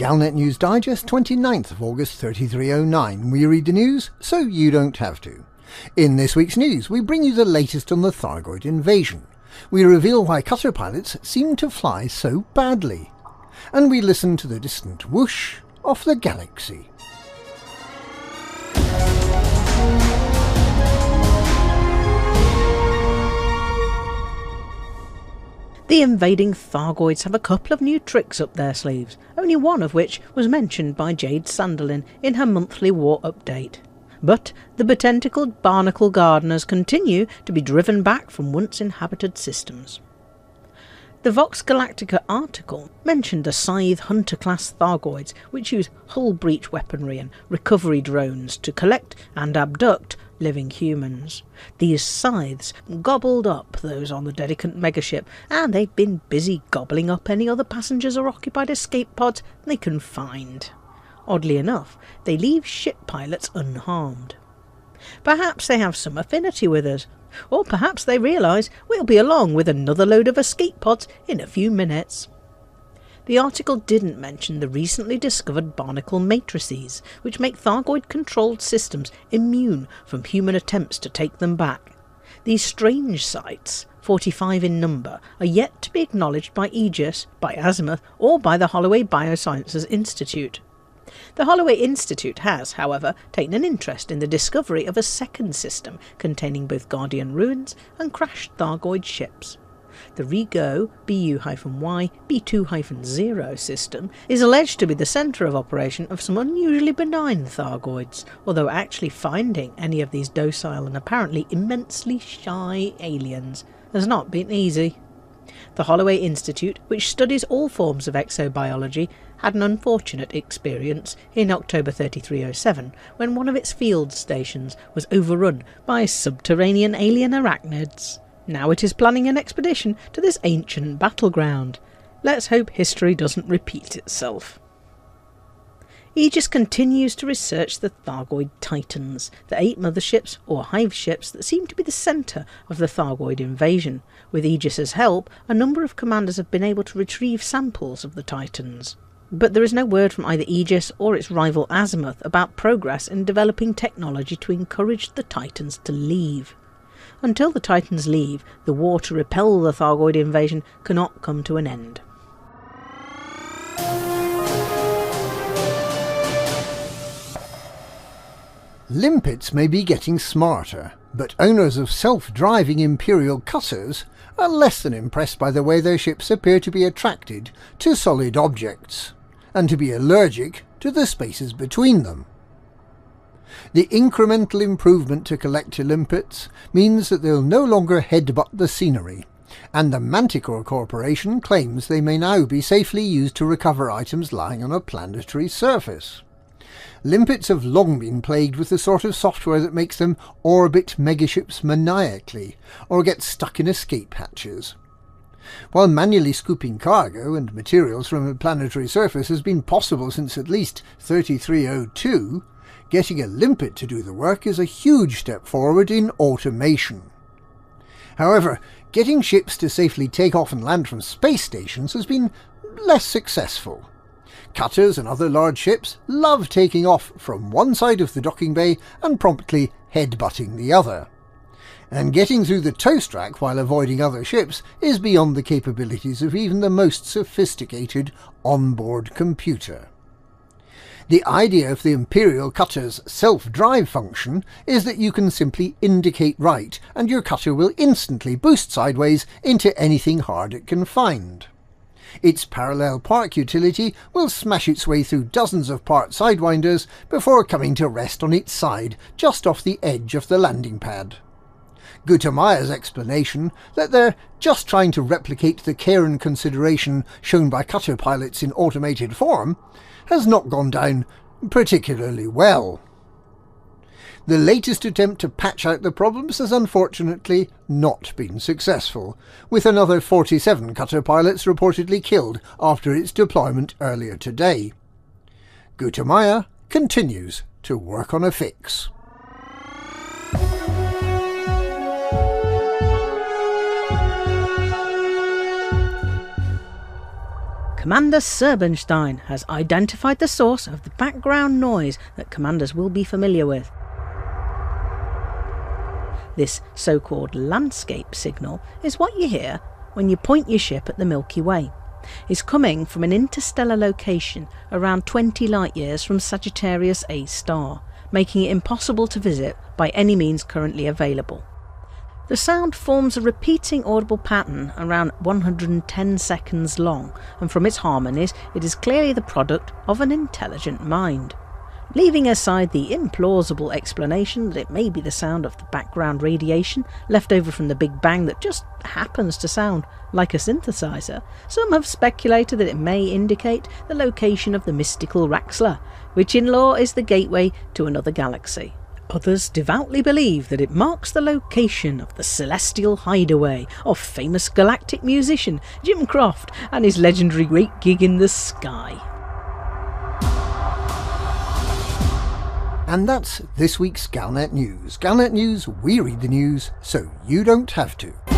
Galnet News Digest, 29th of August 3309. We read the news so you don't have to. In this week's news, we bring you the latest on the Thargoid Invasion. We reveal why cutter pilots seem to fly so badly. And we listen to the distant whoosh of the galaxy. The invading Thargoids have a couple of new tricks up their sleeves, only one of which was mentioned by Jade Sanderlin in her monthly war update. But the betentacled Barnacle Gardeners continue to be driven back from once inhabited systems. The Vox Galactica article mentioned the Scythe Hunter-class Thargoids, which use hull breach weaponry and recovery drones to collect and abduct living humans. These scythes gobbled up those on the Dedicant megaship, and they've been busy gobbling up any other passengers or occupied escape pods they can find. Oddly enough, they leave ship pilots unharmed. Perhaps they have some affinity with us, or perhaps they realise we'll be along with another load of escape pods in a few minutes. The article didn't mention the recently discovered barnacle matrices, which make Thargoid-controlled systems immune from human attempts to take them back. These strange sites, 45 in number, are yet to be acknowledged by Aegis, by Azimuth, or by the Holloway Biosciences Institute. The Holloway Institute has, however, taken an interest in the discovery of a second system containing both Guardian ruins and crashed Thargoid ships. The Rego BU-Y B2-0 system is alleged to be the centre of operation of some unusually benign Thargoids, although actually finding any of these docile and apparently immensely shy aliens has not been easy. The Holloway Institute, which studies all forms of exobiology, had an unfortunate experience in October 3307 when one of its field stations was overrun by subterranean alien arachnids. Now it is planning an expedition to this ancient battleground. Let's hope history doesn't repeat itself. Aegis continues to research the Thargoid Titans, the 8 motherships or hive ships that seem to be the centre of the Thargoid invasion. With Aegis's help, a number of commanders have been able to retrieve samples of the Titans. But there is no word from either Aegis or its rival Azimuth about progress in developing technology to encourage the Titans to leave. Until the Titans leave, the war to repel the Thargoid invasion cannot come to an end. Limpets may be getting smarter, but owners of self-driving Imperial cutters are less than impressed by the way their ships appear to be attracted to solid objects, and to be allergic to the spaces between them. The incremental improvement to collector limpets means that they'll no longer headbutt the scenery, and the Manticore Corporation claims they may now be safely used to recover items lying on a planetary surface. Limpets have long been plagued with the sort of software that makes them orbit megaships maniacally, or get stuck in escape hatches. While manually scooping cargo and materials from a planetary surface has been possible since at least 3302, getting a limpet to do the work is a huge step forward in automation. However, getting ships to safely take off and land from space stations has been less successful. Cutters and other large ships love taking off from one side of the docking bay and promptly headbutting the other. And getting through the toast rack while avoiding other ships is beyond the capabilities of even the most sophisticated onboard computer. The idea of the Imperial cutter's self-drive function is that you can simply indicate right and your cutter will instantly boost sideways into anything hard it can find. Its parallel park utility will smash its way through dozens of part sidewinders before coming to rest on its side just off the edge of the landing pad. Gutamaya's explanation that they're just trying to replicate the care and consideration shown by cutter pilots in automated form has not gone down particularly well. The latest attempt to patch out the problems has unfortunately not been successful, with another 47 cutter pilots reportedly killed after its deployment earlier today. Gutamaya continues to work on a fix. Commander Serbenstein has identified the source of the background noise that commanders will be familiar with. This so-called landscape signal is what you hear when you point your ship at the Milky Way. It's coming from an interstellar location around 20 light-years from Sagittarius A star, making it impossible to visit by any means currently available. The sound forms a repeating audible pattern around 110 seconds long, and from its harmonies it is clearly the product of an intelligent mind. Leaving aside the implausible explanation that it may be the sound of the background radiation left over from the Big Bang that just happens to sound like a synthesizer, some have speculated that it may indicate the location of the mystical Raxxla, which in lore is the gateway to another galaxy. Others devoutly believe that it marks the location of the celestial hideaway of famous galactic musician Jim Croft and his legendary Great Gig in the Sky. And that's this week's Galnet News. Galnet News, we read the news so you don't have to.